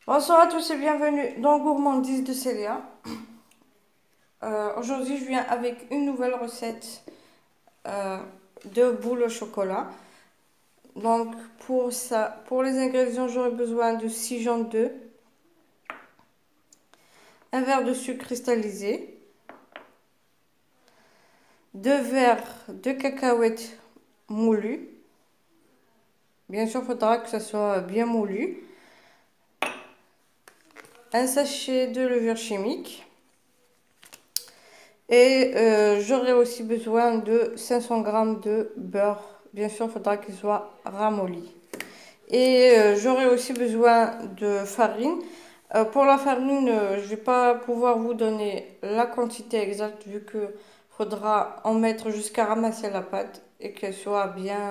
Bonsoir à tous et bienvenue dans Gourmandise de Célia. Aujourd'hui, je viens avec une nouvelle recette euh, de boules au chocolat. Donc, pour ça, pour les ingrédients, j'aurai besoin de 6 jaunes d'œufs, un verre de sucre cristallisé, 2 verres de cacahuètes moulues. Bien sûr, il faudra que ça soit bien moulu. Un sachet de levure chimique. Et j'aurai aussi besoin de 500 g de beurre. Bien sûr, il faudra qu'il soit ramolli. Et j'aurai aussi besoin de farine. Pour la farine, je ne vais pas pouvoir vous donner la quantité exacte vu qu'il faudra en mettre jusqu'à ramasser la pâte et qu'elle soit bien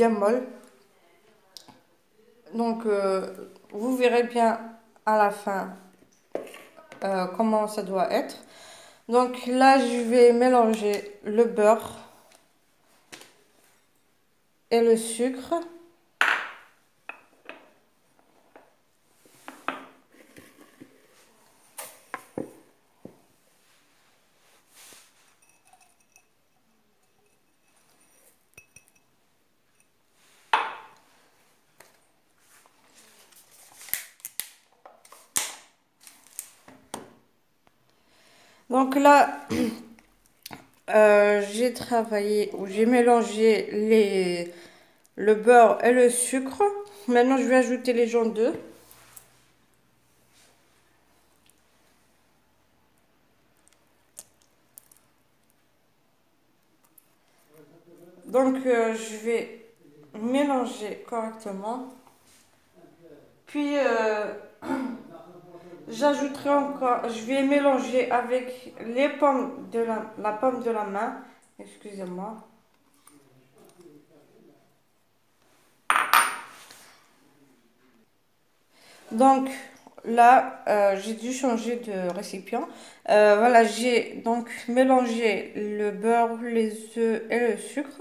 molle. Donc, vous verrez bien à la fin comment ça doit être. Donc là, je vais mélanger le beurre et le sucre. Donc là, j'ai mélangé le beurre et le sucre. Maintenant, je vais ajouter les jaunes d'œufs. Donc, je vais mélanger correctement. Puis, j'ajouterai encore, je vais mélanger avec les pommes de la pomme de la main. Excusez-moi. Donc là, j'ai dû changer de récipient. Voilà, j'ai donc mélangé le beurre, les œufs et le sucre.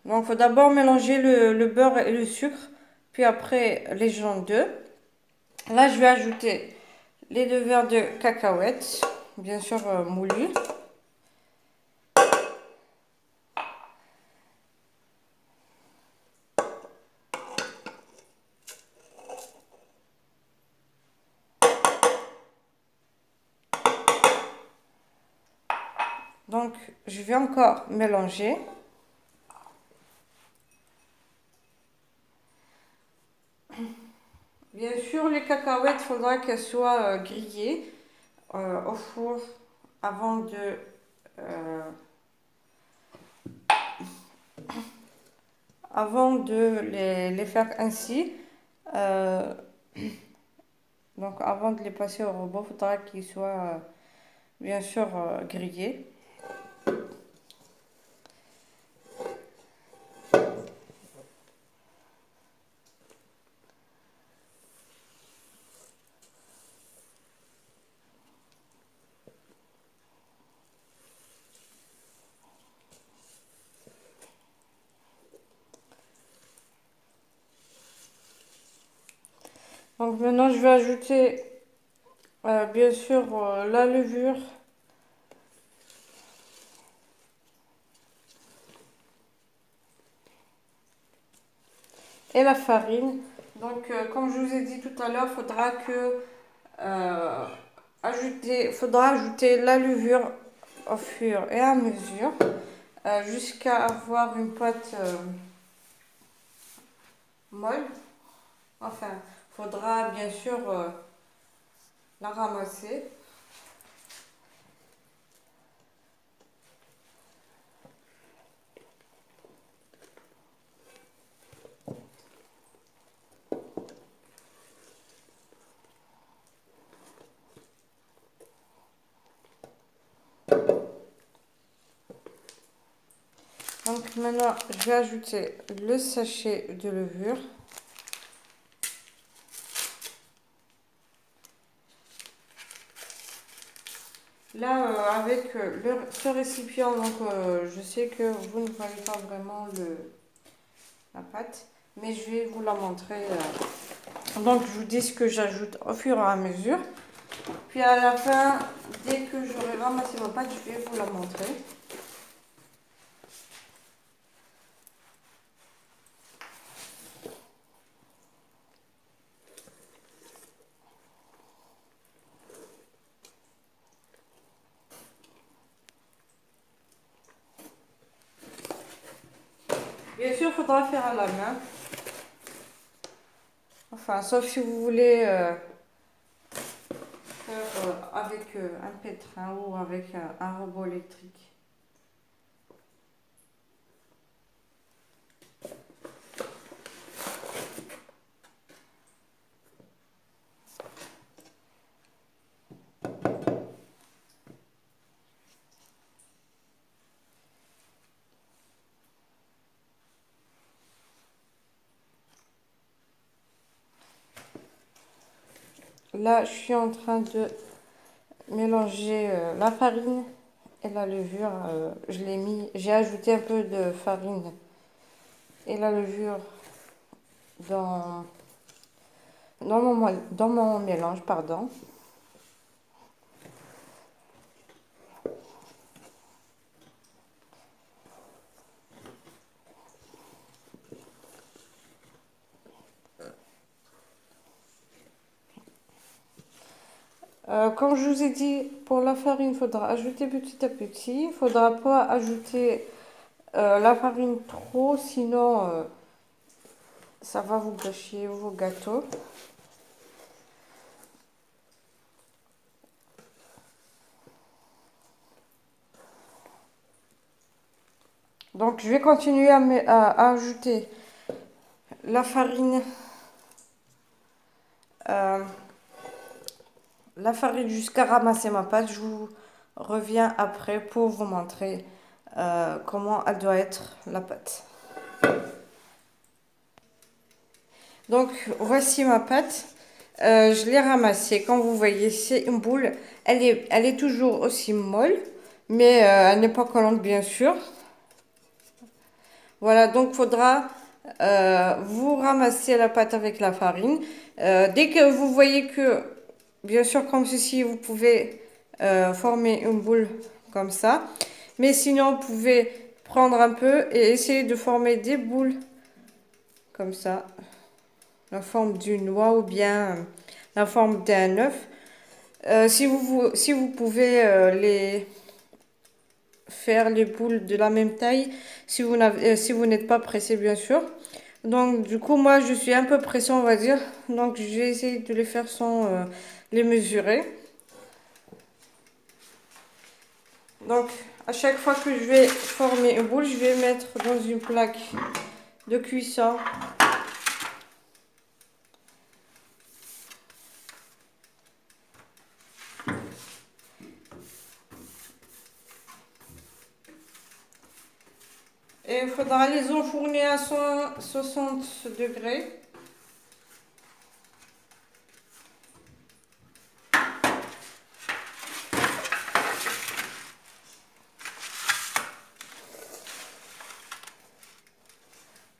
Donc il faut d'abord mélanger le beurre et le sucre, puis après les jaunes d'œufs. Là, je vais ajouter les 2 verres de cacahuètes, bien sûr moulues. Donc je vais encore mélanger. Bien sûr, les cacahuètes, il faudra qu'elles soient grillées au four avant euh, de les faire ainsi. Euh, donc avant de les passer au robot, il faudra qu'ils soient bien sûr grillés. Donc maintenant je vais ajouter bien sûr la levure et la farine. Donc comme je vous ai dit tout à l'heure, euh, faudra ajouter la levure au fur et à mesure jusqu'à avoir une pâte molle. Enfin, faudra bien sûr la ramasser. Donc maintenant, je vais ajouter le sachet de levure. Là, avec ce récipient, donc je sais que vous ne voyez pas vraiment la pâte. mais je vais vous la montrer. Donc je vous dis ce que j'ajoute au fur et à mesure. Puis à la fin, dès que j'aurai ramassé ma pâte, je vais vous la montrer. Bien sûr, il faudra faire à la main. Enfin, sauf si vous voulez faire avec un pétrin ou avec un robot électrique. Là, je suis en train de mélanger la farine et la levure. J'ai ajouté un peu de farine et la levure dans, dans mon mélange, pardon. Comme je vous ai dit, pour la farine, il faudra ajouter petit à petit. Il ne faudra pas ajouter la farine trop, sinon ça va vous gâcher vos gâteaux. Donc je vais continuer à ajouter la farine, euh, jusqu'à ramasser ma pâte. Je vous reviens après pour vous montrer comment elle doit être la pâte. Donc voici ma pâte. Je l'ai ramassée. Comme vous voyez, c'est une boule. Elle est toujours aussi molle, mais elle n'est pas collante bien sûr. Voilà, donc il faudra vous ramasser la pâte avec la farine. Dès que vous voyez que, bien sûr comme ceci, vous pouvez former une boule comme ça. Mais sinon, vous pouvez prendre un peu et essayer de former des boules comme ça. La forme d'une noix ou bien la forme d'un œuf. Si vous pouvez les faire les boules de la même taille, si vous n'êtes pas pressé bien sûr. Donc du coup moi je suis un peu pressée on va dire. Donc je vais essayer de les faire sans les mesurer. Donc à chaque fois que je vais former une boule, je vais mettre dans une plaque de cuisson. Et il faudra les enfourner à 160 degrés.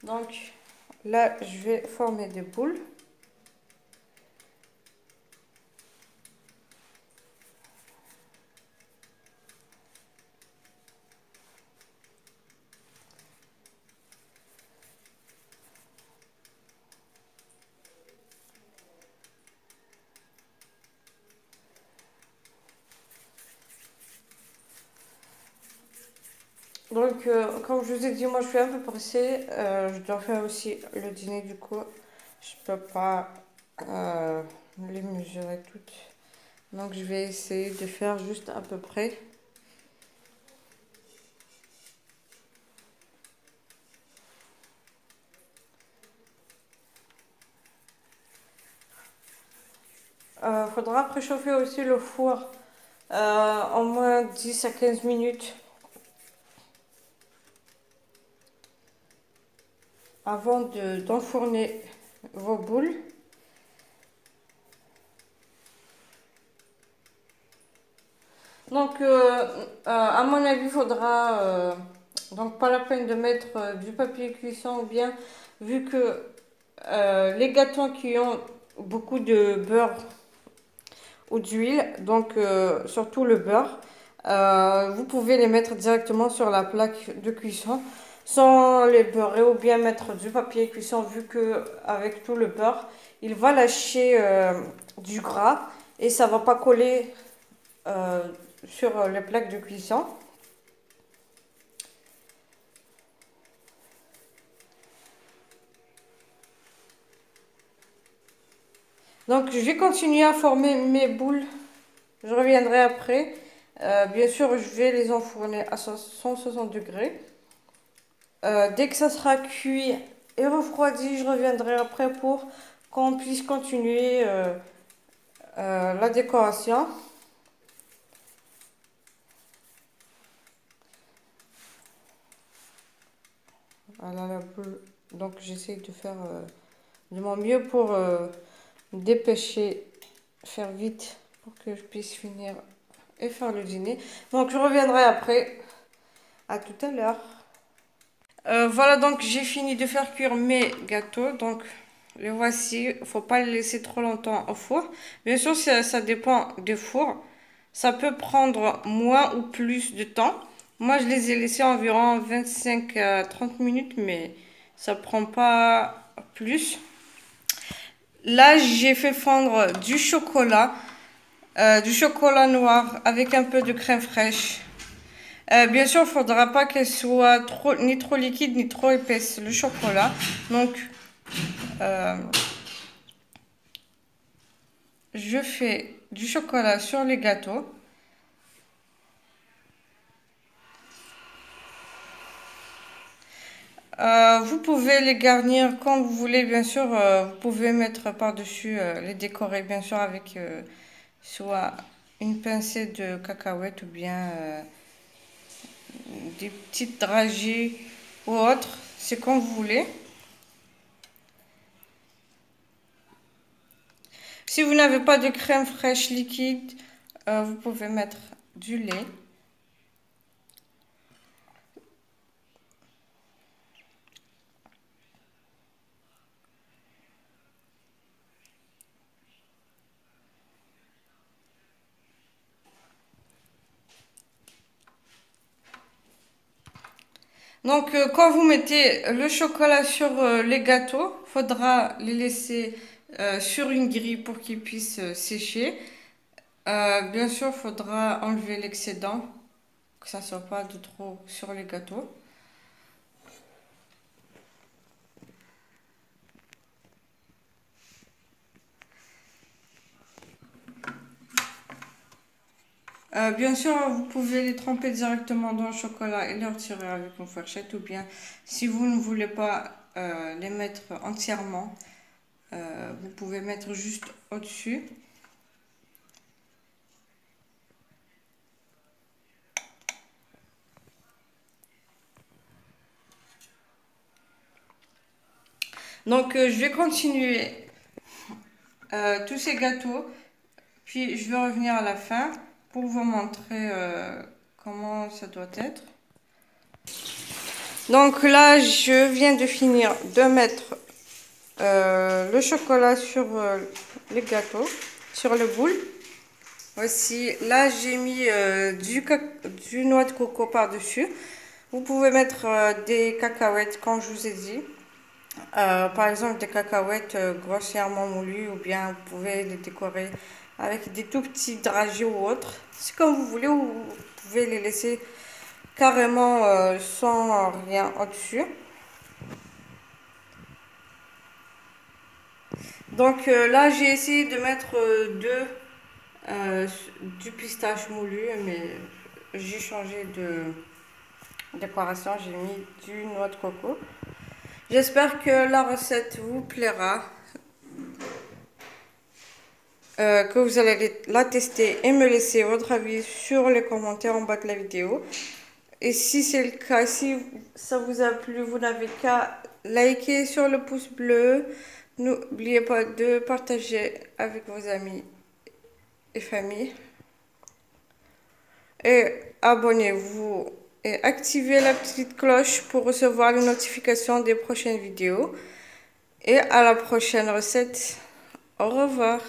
Donc là, je vais former des boules. Donc, comme je vous ai dit, moi je suis un peu pressée. Je dois faire aussi le dîner, du coup, je peux pas les mesurer toutes. Donc, je vais essayer de faire juste à peu près. Faudra préchauffer aussi le four en moins 10 à 15 minutes avant d'enfourner vos boules. Donc, à mon avis, il faudra Donc pas la peine de mettre du papier cuisson ou bien vu que les gâteaux qui ont beaucoup de beurre ou d'huile, donc surtout le beurre, vous pouvez les mettre directement sur la plaque de cuisson sans les beurrer ou bien mettre du papier cuisson vu que avec tout le beurre, il va lâcher du gras et ça va pas coller euh, sur les plaques de cuisson. Donc je vais continuer à former mes boules. Je reviendrai après. Bien sûr, je vais les enfourner à 160 degrés. Dès que ça sera cuit et refroidi, je reviendrai après pour qu'on puisse continuer la décoration. Voilà la boule. Donc j'essaie de faire de mon mieux pour me dépêcher, faire vite pour que je puisse finir et faire le dîner. Donc je reviendrai après. À tout à l'heure. Voilà, donc j'ai fini de faire cuire mes gâteaux. Donc les voici. Il ne faut pas les laisser trop longtemps au four. Bien sûr, ça dépend du four. Ça peut prendre moins ou plus de temps. Moi, je les ai laissés environ 25 à 30 minutes, mais ça prend pas plus. Là, j'ai fait fondre du chocolat noir avec un peu de crème fraîche. Bien sûr, il ne faudra pas qu'elle soit ni trop liquide ni trop épaisse, le chocolat. Donc, euh, je fais du chocolat sur les gâteaux. Vous pouvez les garnir quand vous voulez, bien sûr. Vous pouvez mettre par-dessus, les décorer, bien sûr, avec soit une pincée de cacahuètes ou bien des petites dragées ou autre. C'est comme vous voulez. Si vous n'avez pas de crème fraîche liquide, vous pouvez mettre du lait. Donc, quand vous mettez le chocolat sur les gâteaux, faudra les laisser sur une grille pour qu'ils puissent sécher. Bien sûr, faudra enlever l'excédent, que ça ne soit pas de trop sur les gâteaux. Bien sûr, vous pouvez les tremper directement dans le chocolat et les retirer avec une fourchette ou bien si vous ne voulez pas les mettre entièrement, vous pouvez mettre juste au-dessus. Donc, je vais continuer tous ces gâteaux, puis je vais revenir à la fin pour vous montrer comment ça doit être. Donc là, je viens de finir de mettre le chocolat sur les gâteaux, sur le boule. Voici, là j'ai mis du noix de coco par-dessus. Vous pouvez mettre des cacahuètes, comme je vous ai dit. Par exemple, des cacahuètes grossièrement moulues ou bien vous pouvez les décorer avec des tout petits dragées ou autres. C'est comme vous voulez ou vous pouvez les laisser carrément sans rien au-dessus. Donc là, j'ai essayé de mettre du pistache moulu, mais j'ai changé de décoration. J'ai mis du noix de coco. J'espère que la recette vous plaira, que vous allez la tester et me laisser votre avis sur les commentaires en bas de la vidéo. Et si c'est le cas, si ça vous a plu, vous n'avez qu'à liker sur le pouce bleu. N'oubliez pas de partager avec vos amis et famille. Et abonnez-vous et activez la petite cloche pour recevoir les notifications des prochaines vidéos. Et à la prochaine recette. Au revoir.